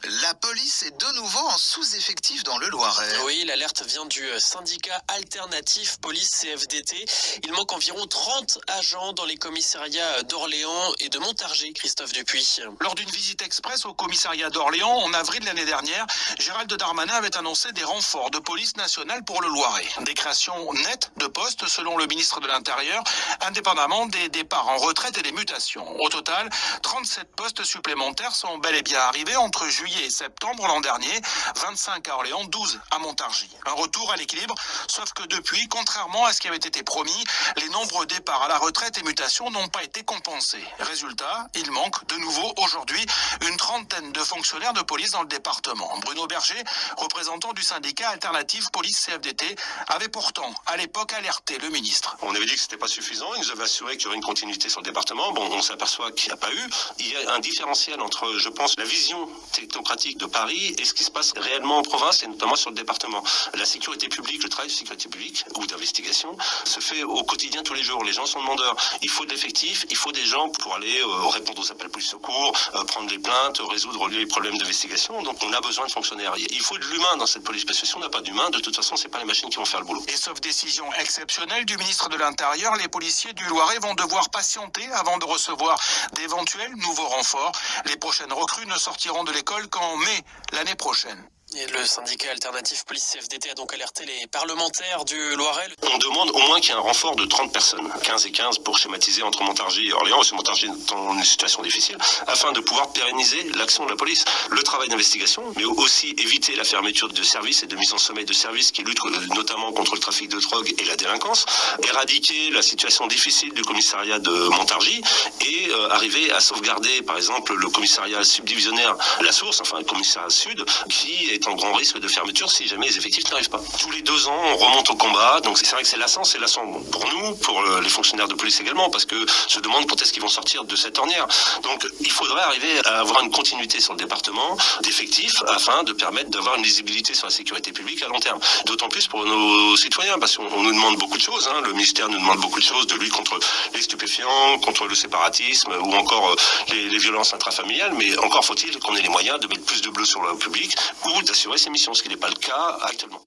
La police est de nouveau en sous-effectif dans le Loiret. Oui, l'alerte vient du syndicat alternatif police CFDT. Il manque environ 30 agents dans les commissariats d'Orléans et de Montargis, Christophe Dupuis. Lors d'une visite express au commissariat d'Orléans en avril de l'année dernière, Gérald Darmanin avait annoncé des renforts de police nationale pour le Loiret. Des créations nettes de postes selon le ministre de l'Intérieur, indépendamment des départs en retraite et des mutations. Au total, 37 postes supplémentaires sont bel et bien arrivés entre juillet et septembre l'an dernier, 25 à Orléans, 12 à Montargis. Un retour à l'équilibre, sauf que depuis, contrairement à ce qui avait été promis, les nombreux départs à la retraite et mutations n'ont pas été compensés. Résultat, il manque de nouveau aujourd'hui une trentaine de fonctionnaires de police dans le département. Bruno Berger, représentant du syndicat alternatif police CFDT, avait pourtant à l'époque alerté le ministre. On avait dit que c'était pas suffisant, il nous avait assuré qu'il y aurait une continuité sur le département. Bon, on s'aperçoit qu'il n'y a pas eu. Il y a un différentiel entre, je pense, la vision technocratique de Paris et ce qui se passe réellement en province et notamment sur le département. La sécurité publique, le travail de sécurité publique ou d'investigation se fait au quotidien tous les jours. Les gens sont demandeurs. Il faut de l'effectif, il faut des gens pour aller répondre aux appels police secours, prendre les plaintes, résoudre les problèmes d'investigation. Donc on a besoin de fonctionnaires. Il faut de l'humain dans cette police parce que si on n'a pas d'humain, de toute façon, c'est pas les machines qui vont faire le boulot. Et sauf décision exceptionnelle du ministre de l'Intérieur, les policiers du Loiret vont devoir patienter avant de recevoir d'éventuels nouveaux renforts. Les prochaines recrues ne sortiront de l'école qu'en mai l'année prochaine. Et le syndicat alternatif police CFDT a donc alerté les parlementaires du Loiret. On demande au moins qu'il y ait un renfort de 30 personnes, 15 et 15 pour schématiser entre Montargis et Orléans, parce que Montargis est dans une situation difficile, afin de pouvoir pérenniser l'action de la police. Le travail d'investigation, mais aussi éviter la fermeture de services et de mise en sommeil de services qui luttent notamment contre le trafic de drogue et la délinquance, éradiquer la situation difficile du commissariat de Montargis et arriver à sauvegarder par exemple le commissariat subdivisionnaire La Source, enfin le commissariat sud, qui est en grand risque de fermeture si jamais les effectifs n'arrivent pas. Tous les 2 ans, on remonte au combat, donc c'est vrai que c'est lassant pour nous, pour les fonctionnaires de police également, parce que se demandent quand est-ce qu'ils vont sortir de cette ornière. Donc il faudrait arriver à avoir une continuité sur le département d'effectifs afin de permettre d'avoir une lisibilité sur la sécurité publique à long terme. D'autant plus pour nos citoyens, parce qu'on nous demande beaucoup de choses, le ministère nous demande beaucoup de choses, de lutte contre les stupéfiants, contre le séparatisme ou encore les violences intrafamiliales, mais encore faut-il qu'on ait les moyens de mettre plus de bleu sur le public ou d'assurer ces missions, ce qui n'est pas le cas actuellement.